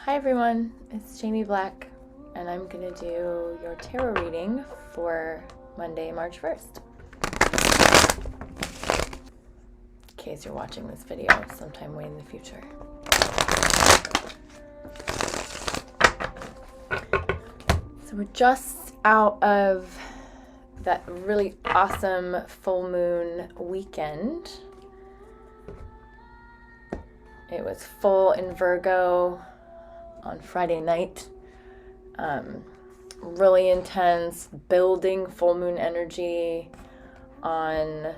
Hi everyone, it's Jaime Black, and I'm going to do your tarot reading for Monday, March 1st. In case you're watching this video sometime way in the future. So we're just out of that really awesome full moon weekend. It was full in Virgo on Friday night. Really intense, building full moon energy. On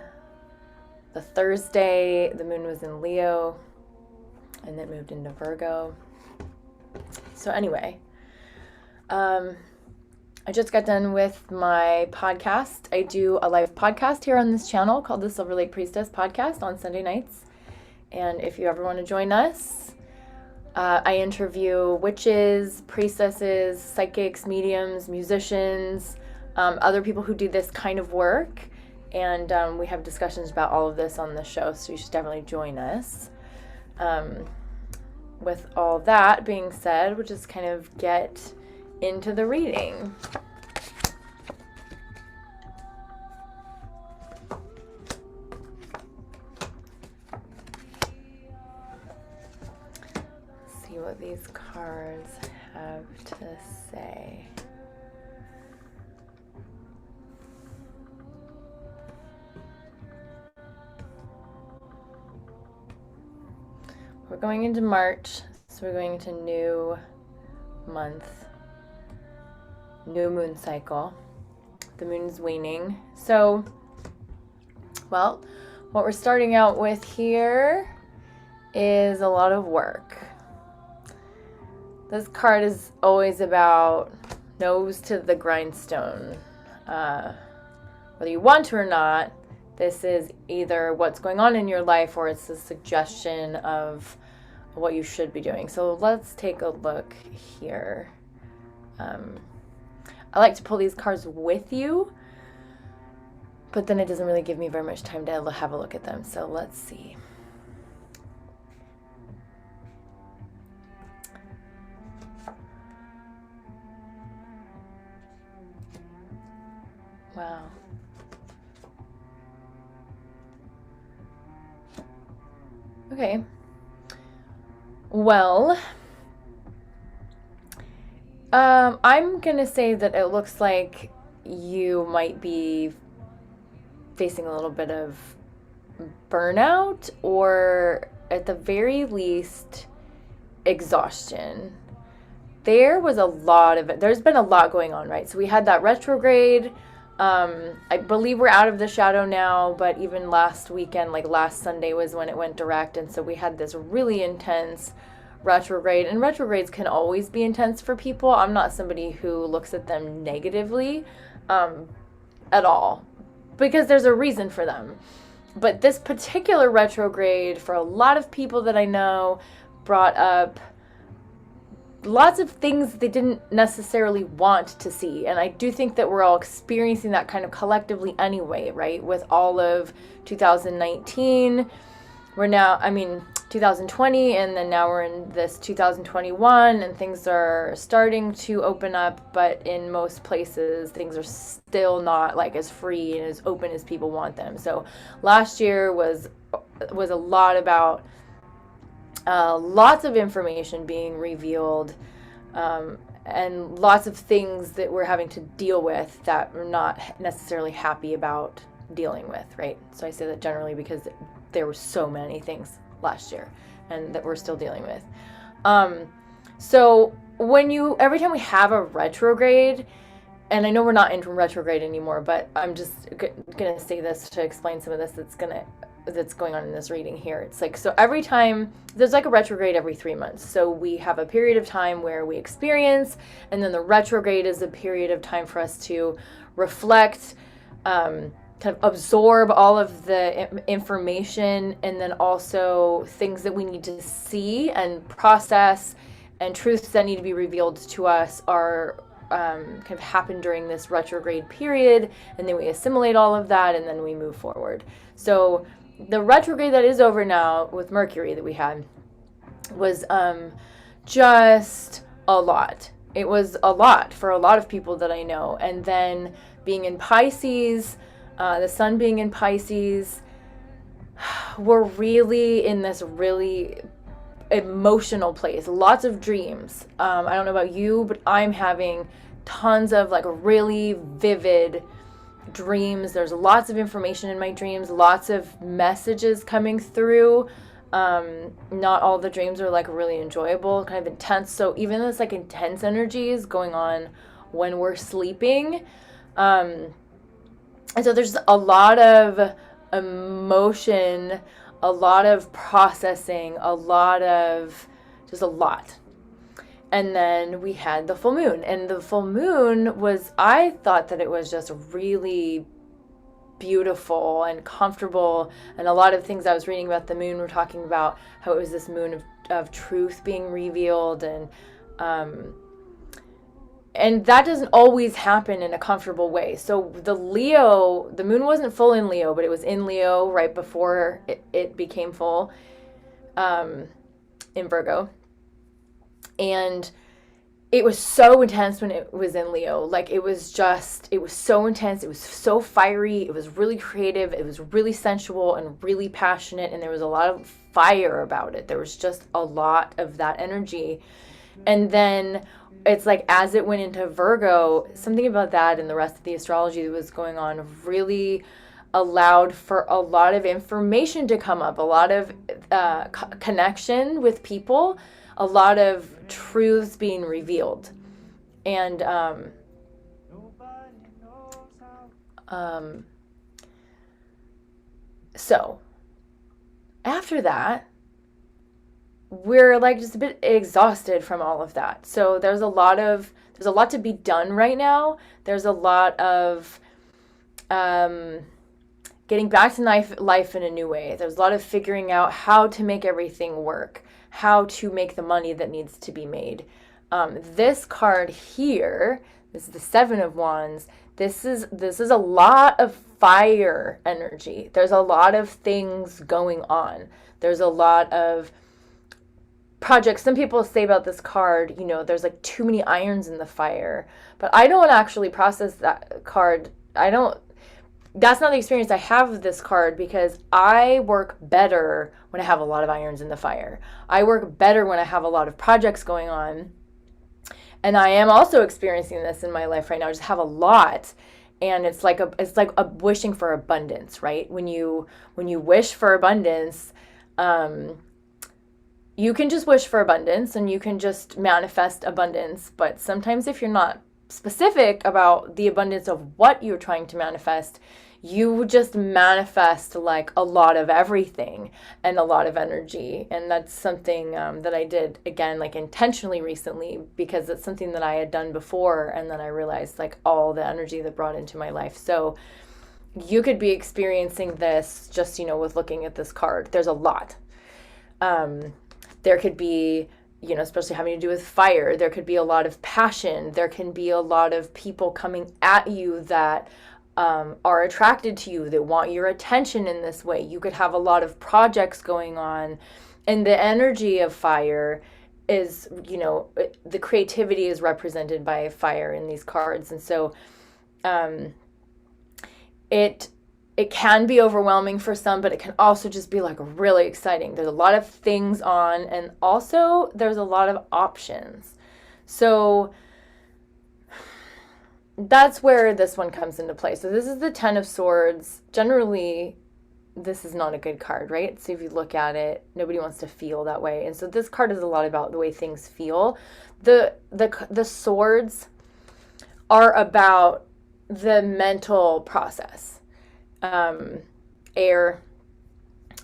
the Thursday, the moon was in Leo, and it moved into Virgo. So anyway, I just got done with my podcast. I do a live podcast here on this channel called the Silverlake Priestess Podcast on Sunday nights. And if you ever want to join us, I interview witches, priestesses, psychics, mediums, musicians, other people who do this kind of work. And we have discussions about all of this on the show, so you should definitely join us. With all that being said, we'll just kind of get into the reading. See what these cards have to say. We're going into March, so we're going into new month, new moon cycle. The moon's waning. So, well, what we're starting out with here is a lot of work. This card is always about nose to the grindstone. Whether you want to or not, this is either what's going on in your life or it's a suggestion of what you should be doing. So let's take a look here. I like to pull these cards with you, but then it doesn't really give me very much time to have a look at them. So let's see. Wow. Okay. Well, I'm gonna say that it looks like you might be facing a little bit of burnout, or at the very least, exhaustion. There was a lot of it. There's been a lot going on, right? So we had that retrograde. I believe we're out of the shadow now, but even last weekend, like last Sunday was when it went direct. And so we had this really intense retrograde, and retrogrades can always be intense for people. I'm not somebody who looks at them negatively, at all, because there's a reason for them. But this particular retrograde, for a lot of people that I know, brought up lots of things they didn't necessarily want to see. And I do think that we're all experiencing that kind of collectively anyway, right? With all of 2019, we're now, 2020, and then now we're in this 2021, and things are starting to open up, but in most places, things are still not like as free and as open as people want them. So last year was a lot about lots of information being revealed, and lots of things that we're having to deal with that we're not necessarily happy about dealing with, right? So I say that generally because there were so many things last year and that we're still dealing with. So every time we have a retrograde, and I know we're not in retrograde anymore, but I'm just gonna say this to explain some of this that's going on in this reading here. It's like, so every time there's like a retrograde every 3 months. So we have a period of time where we experience, and then the retrograde is a period of time for us to reflect, kind of absorb all of the information, and then also things that we need to see and process, and truths that need to be revealed to us are kind of happen during this retrograde period, and then we assimilate all of that, and then we move forward. So the retrograde that is over now with Mercury that we had was just a lot. It was a lot for a lot of people that I know. And then being in Pisces, the sun being in Pisces, we're really in this really emotional place. Lots of dreams. I don't know about you, but I'm having tons of like really vivid dreams. There's lots of information in my dreams, lots of messages coming through. Not all the dreams are like really enjoyable, kind of intense. So even this like intense energy is going on when we're sleeping. And so there's a lot of emotion, a lot of processing, just a lot. And then we had the full moon. And the full moon I thought that it was just really beautiful and comfortable. And a lot of things I was reading about the moon were talking about how it was this moon of truth being revealed. And that doesn't always happen in a comfortable way. So the moon wasn't full in Leo, but it was in Leo right before it became full in Virgo. And it was so intense when it was in Leo. Like it was so intense. It was so fiery. It was really creative. It was really sensual and really passionate. And there was a lot of fire about it. There was just a lot of that energy. And then it's like as it went into Virgo, something about that and the rest of the astrology that was going on really allowed for a lot of information to come up, a lot of connection with people, a lot of truths being revealed. And so after that, we're like just a bit exhausted from all of that. So there's a lot to be done right now. There's a lot of getting back to life in a new way. There's a lot of figuring out how to make everything work, how to make the money that needs to be made. This card here, this is the Seven of Wands. This is a lot of fire energy. There's a lot of things going on. There's a lot of projects. Some people say about this card, there's like too many irons in the fire, but I don't actually process that card. That's not the experience I have with this card, because I work better when I have a lot of irons in the fire. I work better when I have a lot of projects going on. And I am also experiencing this in my life right now. I just have a lot. And it's like a wishing for abundance, right? When you wish for abundance, you can just wish for abundance and you can just manifest abundance. But sometimes if you're not specific about the abundance of what you're trying to manifest, you just manifest like a lot of everything and a lot of energy. And that's something that I did, again, like intentionally recently, because it's something that I had done before. And then I realized like all the energy that brought into my life. So you could be experiencing this just, with looking at this card. There's a lot. There could be, especially having to do with fire, there could be a lot of passion. There can be a lot of people coming at you that are attracted to you, that want your attention in this way. You could have a lot of projects going on. And the energy of fire is, the creativity is represented by fire in these cards. And so it can be overwhelming for some, but it can also just be like really exciting. There's a lot of things on, and also there's a lot of options. So that's where this one comes into play. So this is the Ten of Swords. Generally, this is not a good card, right? So if you look at it, nobody wants to feel that way. And so this card is a lot about the way things feel. The swords are about the mental process. Air,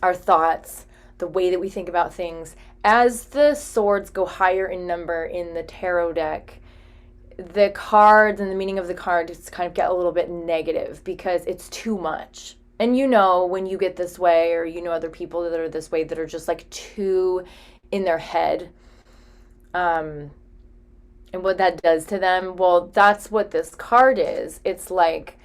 our thoughts, the way that we think about things. As the swords go higher in number in the tarot deck, the cards and the meaning of the card just kind of get a little bit negative because it's too much. And when you get this way, or other people that are this way that are just like too in their head, and what that does to them, well, that's what this card is. It's like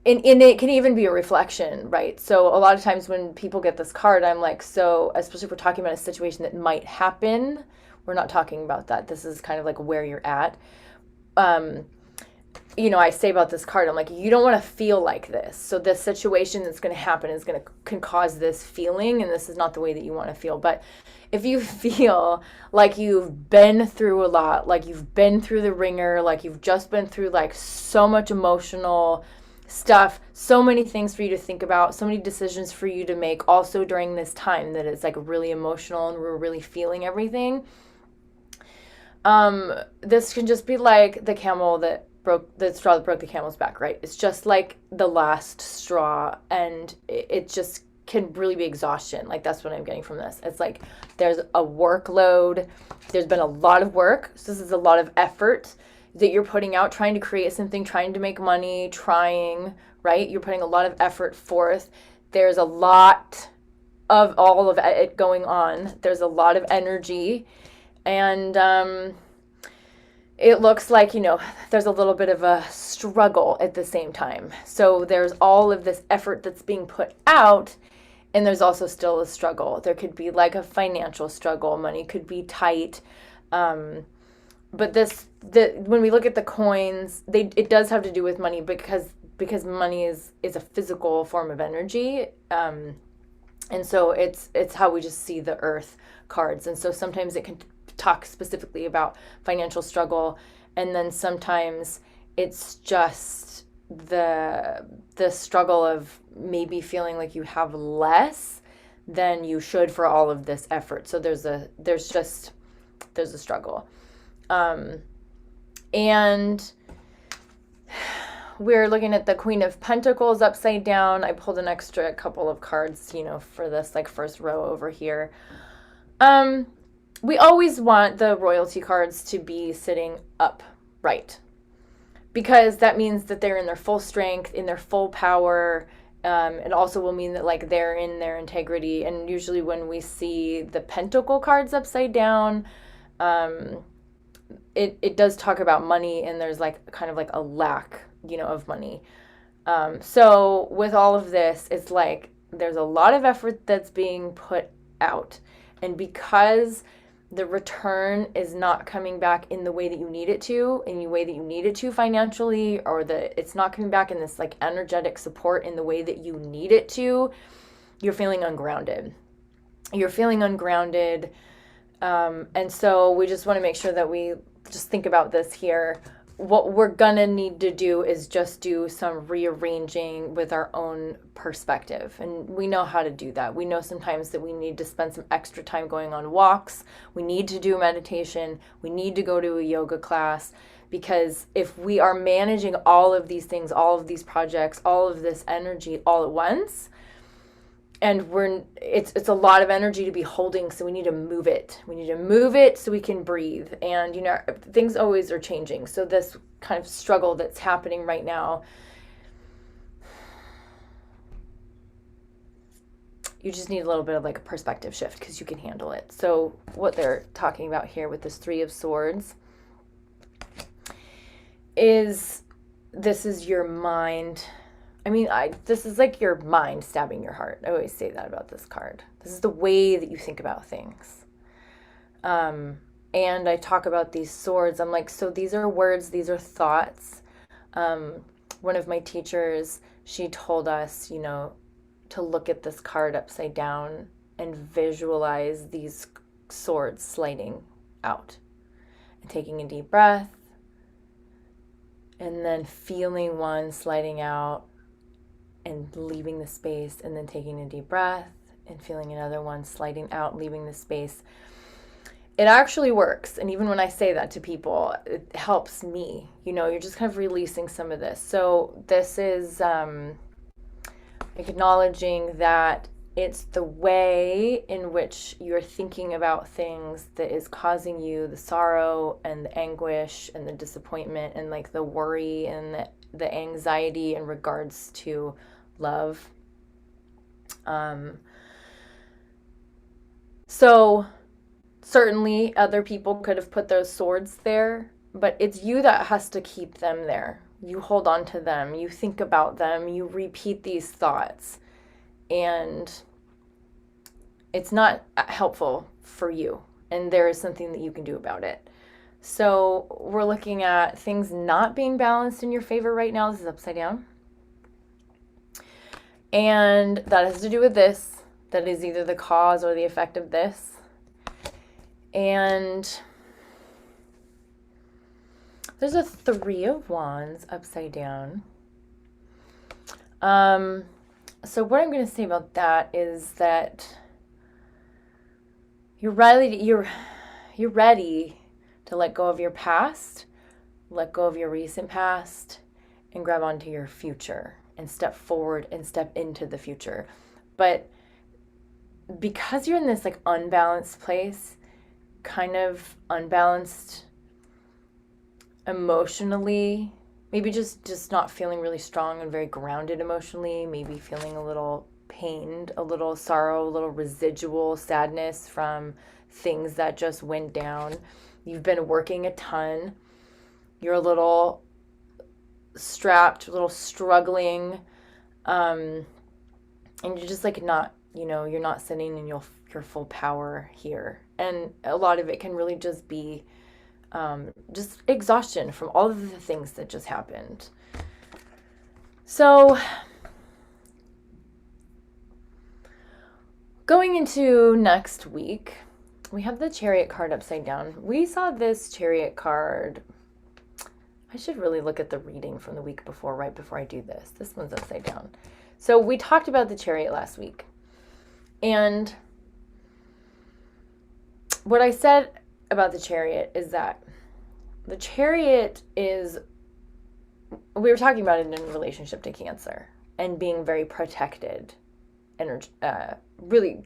and it can even be a reflection, right? So a lot of times when people get this card, I'm like, so especially if we're talking about a situation that might happen, we're not talking about that. This is kind of like where you're at. Um, I say about this card, I'm like, you don't want to feel like this. So this situation that's going to happen can cause this feeling, and this is not the way that you want to feel. But if you feel like you've been through a lot, like you've been through the ringer, like you've just been through like so much emotional stuff, so many things for you to think about, so many decisions for you to make also during this time that it's like really emotional and we're really feeling everything. This can just be like the straw that broke the camel's back, right? It's just like the last straw, and it just can really be exhaustion. Like, that's what I'm getting from this. It's like there's a workload. There's been a lot of work. So this is a lot of effort that you're putting out, trying to create something, trying to make money, right? You're putting a lot of effort forth. There's a lot of all of it going on. There's a lot of energy. And it looks like, there's a little bit of a struggle at the same time. So there's all of this effort that's being put out, and there's also still a struggle. There could be like a financial struggle. Money could be tight. But when we look at the coins, it does have to do with money because money is a physical form of energy. And so it's how we just see the earth cards. And so sometimes it can talk specifically about financial struggle, and then sometimes it's just the struggle of maybe feeling like you have less than you should for all of this effort. So there's a struggle. And we're looking at the Queen of Pentacles upside down. I pulled an extra couple of cards, for this like first row over here. We always want the royalty cards to be sitting upright, because that means that they're in their full strength, in their full power. It also will mean that like they're in their integrity. And usually when we see the Pentacle cards upside down, it does talk about money, and there's like kind of like a lack, of money. So with all of this, it's like there's a lot of effort that's being put out, and because the return is not coming back in the way that you need it to, in the way that you need it to financially, or that it's not coming back in this like energetic support in the way that you need it to, you're feeling ungrounded. And so we just want to make sure that we just think about this here. What we're gonna need to do is just do some rearranging with our own perspective. And we know how to do that. We know sometimes that we need to spend some extra time going on walks. We need to do meditation. We need to go to a yoga class, because if we are managing all of these things, all of these projects, all of this energy all at once, and it's a lot of energy to be holding, so we need to move it. We need to move it so we can breathe. And, things always are changing. So this kind of struggle that's happening right now, you just need a little bit of like a perspective shift, because you can handle it. So what they're talking about here with this Three of Swords is this is your mind. This is like your mind stabbing your heart. I always say that about this card. This is the way that you think about things. And I talk about these swords. I'm like, so these are words, these are thoughts. One of my teachers, she told us, to look at this card upside down and visualize these swords sliding out. And taking a deep breath. And then feeling one sliding out and leaving the space, and then taking a deep breath and feeling another one sliding out, leaving the space. It actually works. And even when I say that to people, it helps me. You're just kind of releasing some of this. So this is acknowledging that it's the way in which you're thinking about things that is causing you the sorrow and the anguish and the disappointment and like the worry and the anxiety in regards to love. So certainly other people could have put those swords there, but it's you that has to keep them there. you hold on to them, you think about them, you repeat these thoughts, and it's not helpful for you. And there is something that you can do about it. So we're looking at things not being balanced in your favor right now. This is upside down. And that has to do with this. That is either the cause or the effect of this. And there's a 3 of Wands upside down. So what I'm going to say about that is that you're ready to let go of your past, let go of your recent past, and grab onto your future and step forward and step into the future. But because you're in this like unbalanced place, kind of unbalanced emotionally, maybe just not feeling really strong and very grounded emotionally, maybe feeling a little pained, a little sorrow, a little residual sadness from things that just went down. You've been working a ton. You're a little strapped, a little struggling, and you're just like not, you're not sitting in your full power here. And a lot of it can really just be just exhaustion from all of the things that just happened. So going into next week, we have the Chariot card upside down. We saw this Chariot card. I should really look at the reading from the week before, right before I do this. This one's upside down. So we talked about the Chariot last week. And what I said about the Chariot is that the Chariot is, we were talking about it in relationship to Cancer and being very protected, really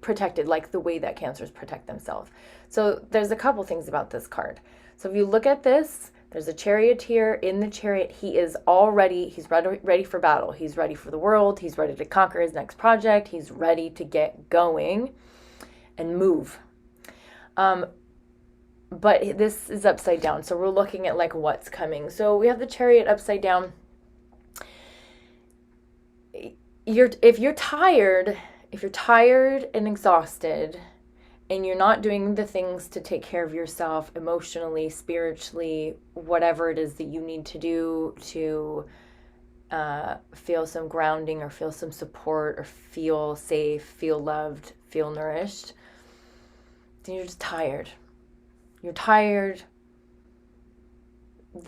protected like the way that Cancers protect themselves. So there's a couple things about this card. So if you look at this, there's a charioteer in the chariot. He's ready for battle. He's ready for the world. He's ready to conquer his next project. He's ready to get going and move. But this is upside down. So we're looking at like what's coming. So we have the chariot upside down. If you're tired and exhausted, and you're not doing the things to take care of yourself emotionally, spiritually, whatever it is that you need to do to feel some grounding or feel some support or feel safe, feel loved, feel nourished, then you're just tired. You're tired.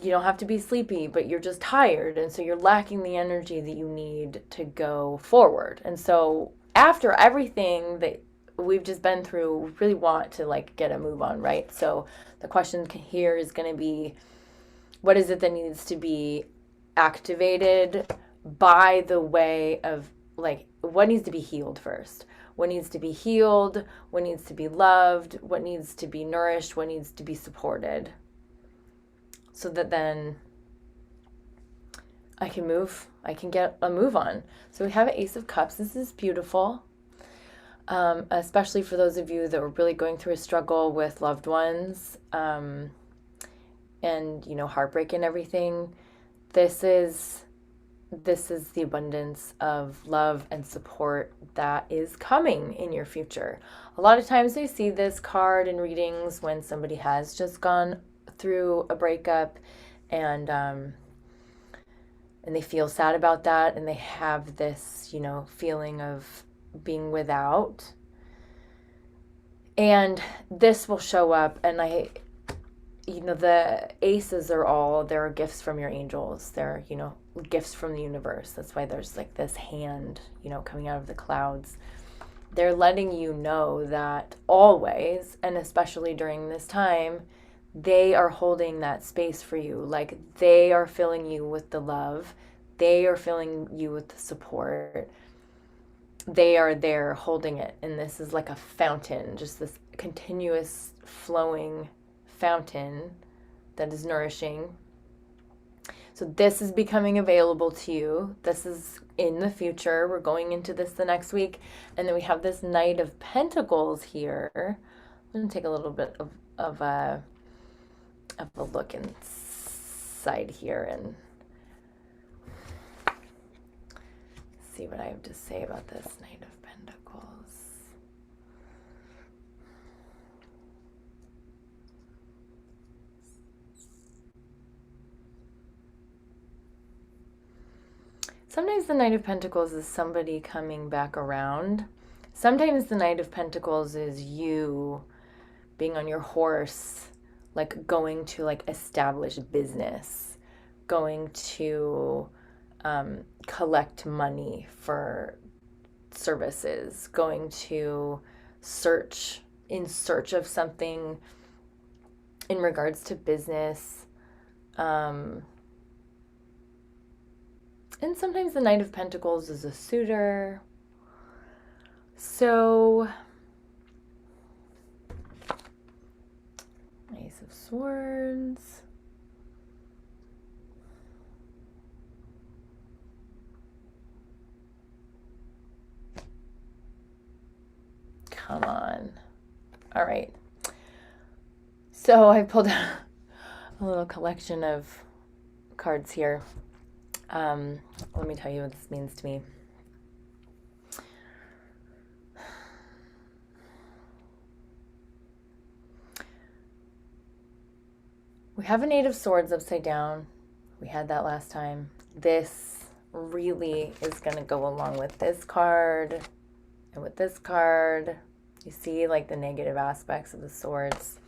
You don't have to be sleepy, but you're just tired. And so you're lacking the energy that you need to go forward. And so after everything that we've just been through, we really want to like get a move on, right? So the question here is going to be, what is it that needs to be activated by the way of like, what needs to be healed first? What needs to be healed? What needs to be loved? What needs to be nourished? What needs to be supported? So that then I can get a move on. So we have an Ace of Cups. This is beautiful. Especially for those of you that were really going through a struggle with loved ones, and, heartbreak and everything. This is the abundance of love and support that is coming in your future. A lot of times I see this card in readings when somebody has just gone through a breakup and they feel sad about that, and they have this, feeling of being without, and this will show up. And the aces they're gifts from your angels. They're gifts from the universe. That's why there's like this hand coming out of the clouds. They're letting you know that always, and especially during this time, they are holding that space for you. Like they are filling you with the love, they are filling you with the support. They are there holding it. And this is like a fountain, just this continuous flowing fountain that is nourishing. So this is becoming available to you. This is in the future. We're going into this the next week. And then we have this Knight of Pentacles here. I'm going to take a little bit of a look inside here. And see what I have to say about this Knight of Pentacles. Sometimes the Knight of Pentacles is somebody coming back around. Sometimes the Knight of Pentacles is you being on your horse, like going to like establish business, going to collect money for services, going to in search of something in regards to business. And sometimes the Knight of Pentacles is a suitor. So, Ace of Swords. Come on. All right. So I pulled out a little collection of cards here. Let me tell you what this means to me. We have an Eight of Swords upside down. We had that last time. This really is going to go along with this card and with this card. You see like the negative aspects of the swords.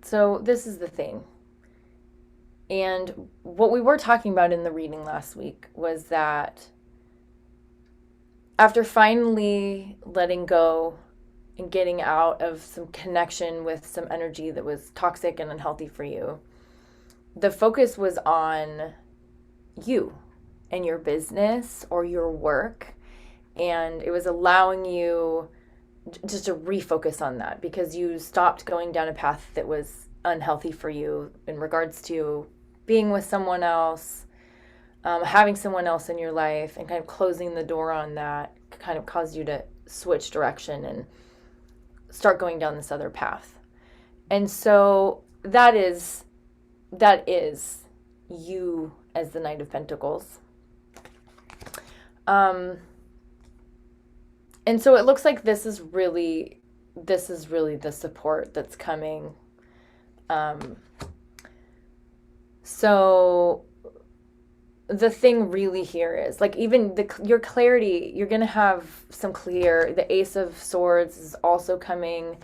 So this is the thing. And what we were talking about in the reading last week was that after finally letting go and getting out of some connection with some energy that was toxic and unhealthy for you, the focus was on you and your business or your work. And it was allowing you just to refocus on that because you stopped going down a path that was unhealthy for you in regards to being with someone else, having someone else in your life, and kind of closing the door on that kind of caused you to switch direction and start going down this other path. And so that is you as the Knight of Pentacles. And so it looks like this is really the support that's coming. So the thing really here is like even your clarity, you're going to have some clear, the Ace of Swords is also coming.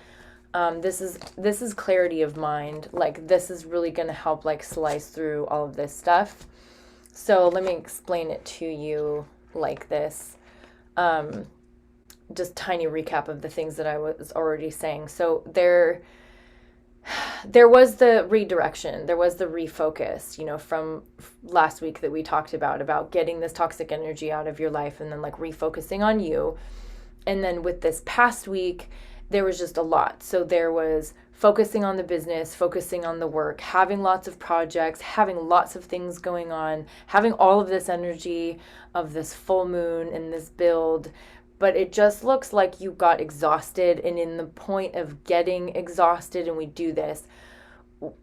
This is clarity of mind. Like this is really going to help like slice through all of this stuff. So let me explain it to you like this. Just tiny recap of the things that I was already saying. So there was the redirection, there was the refocus, from last week that we talked about getting this toxic energy out of your life and then like refocusing on you. And then with this past week, there was just a lot. So there was focusing on the business, focusing on the work, having lots of projects, having lots of things going on, having all of this energy of this full moon and this build. But it just looks like you got exhausted, and in the point of getting exhausted, and we do this,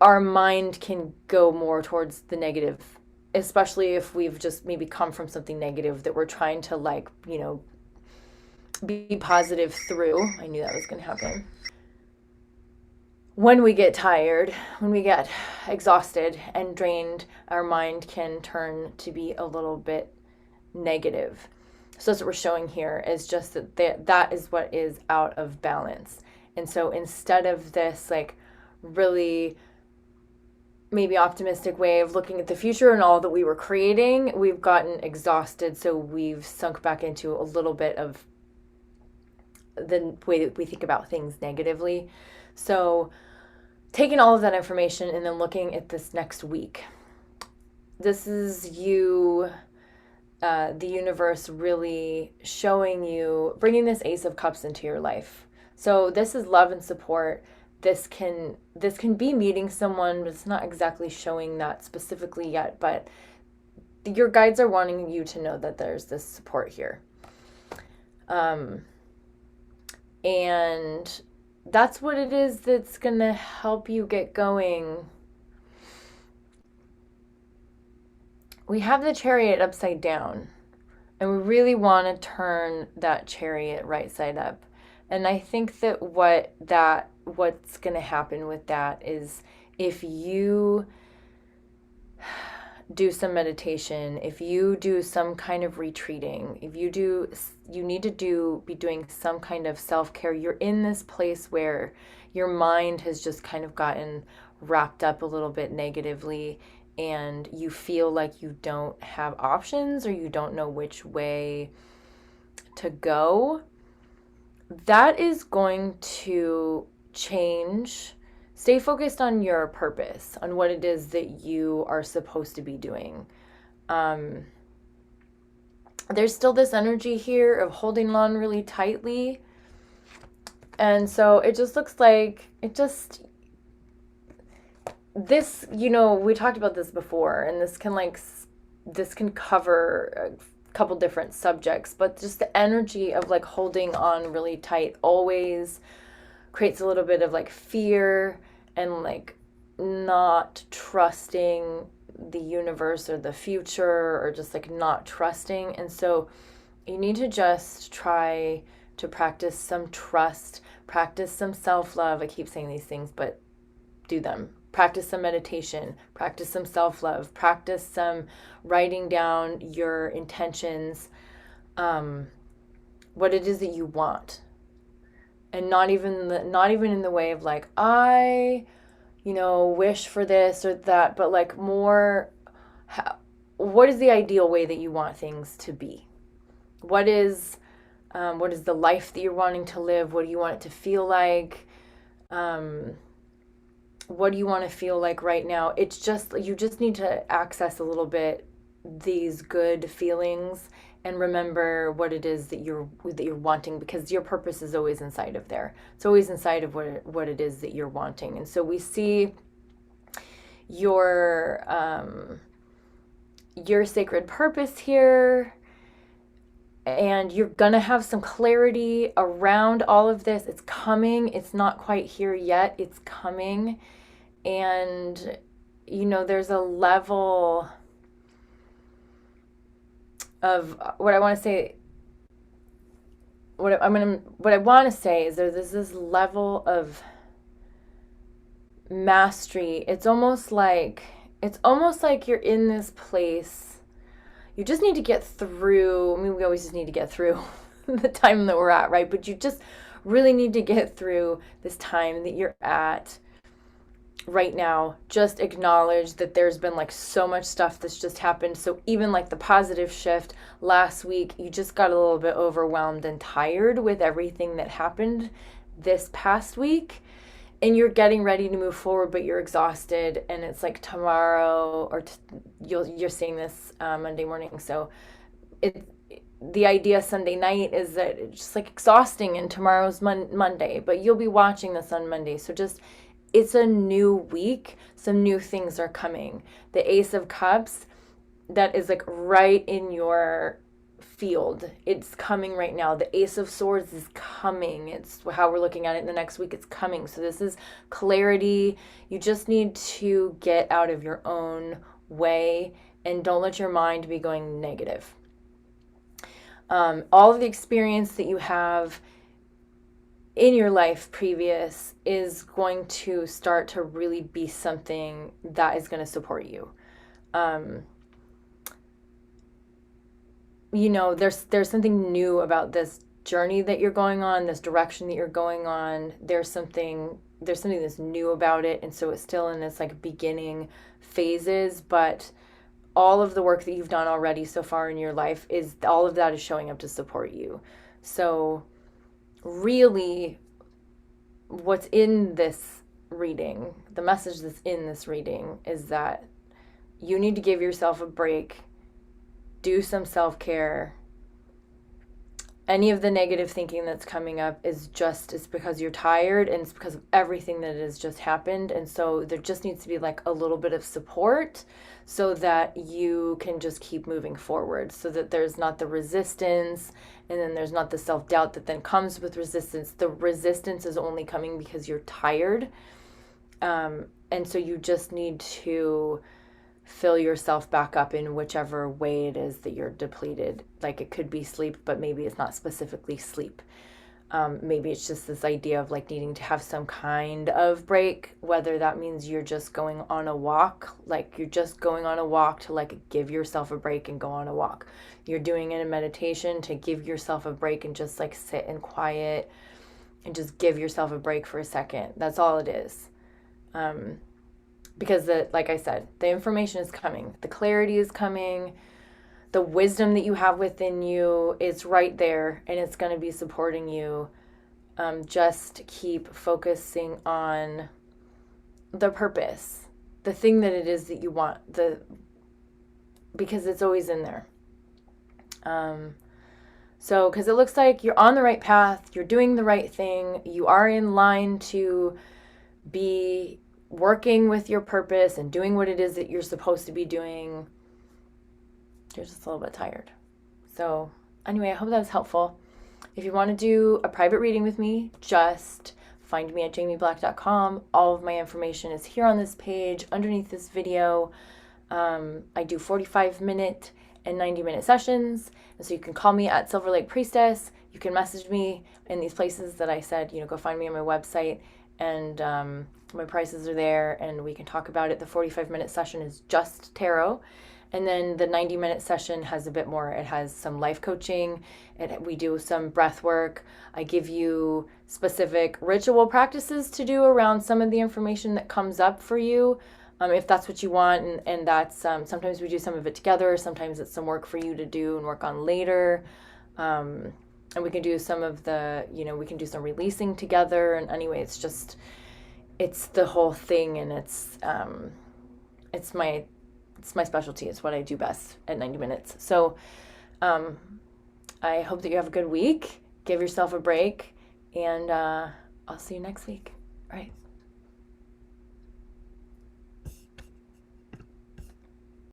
our mind can go more towards the negative, especially if we've just maybe come from something negative that we're trying to like, be positive through. I knew that was going to happen. When we get tired, when we get exhausted and drained, our mind can turn to be a little bit negative. So that's what we're showing here, is just that is what is out of balance. And so instead of this like really maybe optimistic way of looking at the future and all that we were creating, we've gotten exhausted. So we've sunk back into a little bit of the way that we think about things negatively. So taking all of that information and then looking at this next week, this is you, the universe really showing you, bringing this Ace of Cups into your life. So this is love and support. This can be meeting someone, but it's not exactly showing that specifically yet, but your guides are wanting you to know that there's this support here. And that's what it is that's going to help you get going. We have the Chariot upside down, and we really want to turn that Chariot right side up. And I think that what's going to happen with that is if you do some meditation, if you do some kind of retreating, if you need to be doing some kind of self-care. You're in this place where your mind has just kind of gotten wrapped up a little bit negatively, and you feel like you don't have options or you don't know which way to go. That is going to change. Stay focused on your purpose, on what it is that you are supposed to be doing. There's still this energy here of holding on really tightly. And so it just looks like this, we talked about this before, and this can cover a couple different subjects, but just the energy of like holding on really tight always creates a little bit of like fear and like not trusting the universe or the future, or just like not trusting. And so you need to just try to practice some trust, practice some self-love. I keep saying these things, but do them. Practice some meditation, practice some self-love, practice some writing down your intentions, what it is that you want. And not even in the way of like, I, wish for this or that, but like more, what is the ideal way that you want things to be? What is the life that you're wanting to live? What do you want it to feel like? What do you want to feel like right now? It's just, you just need to access a little bit these good feelings and remember what it is that you're wanting, because your purpose is always inside of there. It's always inside of what it is that you're wanting. And so we see your sacred purpose here, and you're gonna have some clarity around all of this. It's coming. It's not quite here yet. It's coming. And there's a level of what I want to say. What I want to say is there's this level of mastery. It's almost like you're in this place. You just need to get through. I mean, we always just need to get through the time that we're at, right? But you just really need to get through this time that you're at right now. Just acknowledge that there's been like so much stuff that's just happened. So even like the positive shift last week, you just got a little bit overwhelmed and tired with everything that happened this past week, and you're getting ready to move forward, but you're exhausted, and it's like tomorrow, or you're seeing this Monday morning. So the idea Sunday night is that it's just like exhausting, and tomorrow's Monday, but you'll be watching this on Monday. So just, it's a new week. Some new things are coming. The Ace of Cups, that is like right in your field. It's coming right now. The Ace of Swords is coming. It's how we're looking at it in the next week. It's coming. So this is clarity. You just need to get out of your own way and don't let your mind be going negative. All of the experience that you have in your life previous is going to start to really be something that is going to support you. There's something new about this journey that you're going on, this direction that you're going on. There's something that's new about it, and so it's still in its like beginning phases, but all of the work that you've done already so far in your life, is all of that is showing up to support you. So really, what's in this reading, the message that's in this reading, is that you need to give yourself a break, do some self-care, any of the negative thinking that's coming up is because you're tired, and it's because of everything that has just happened. And so there just needs to be like a little bit of support so that you can just keep moving forward, so that there's not the resistance, and then there's not the self-doubt that then comes with resistance. The resistance is only coming because you're tired. And so you just need to fill yourself back up in whichever way it is that you're depleted. Like, it could be sleep, but maybe it's not specifically sleep. Maybe it's just this idea of like needing to have some kind of break, whether that means you're just going on a walk, like you're just going on a walk to like give yourself a break and go on a walk. You're doing it in meditation to give yourself a break and just like sit in quiet and just give yourself a break for a second. That's all it is. Because like I said, the information is coming, the clarity is coming, the wisdom that you have within you is right there, and it's going to be supporting you. Just keep focusing on the purpose, the thing that it is that you want, because it's always in there. So, because it looks like you're on the right path, you're doing the right thing, you are in line to be working with your purpose and doing what it is that you're supposed to be doing. You're just a little bit tired. So anyway, I hope that was helpful. If you want to do a private reading with me, just find me at jaimeblack.com. All of my information is here on this page underneath this video. I do 45-minute and 90-minute sessions. And so you can call me at Silverlake Priestess. You can message me in these places that I said, go find me on my website, and my prices are there, and we can talk about it. The 45-minute session is just tarot. And then the 90-minute session has a bit more. It has some life coaching. We do some breath work. I give you specific ritual practices to do around some of the information that comes up for you, if that's what you want. And that's sometimes we do some of it together. Sometimes it's some work for you to do and work on later. And we can do some of we can do some releasing together. And anyway, it's the whole thing, and it's my specialty. It's what I do best at 90 minutes. So I hope that you have a good week. Give yourself a break, and I'll see you next week. All right.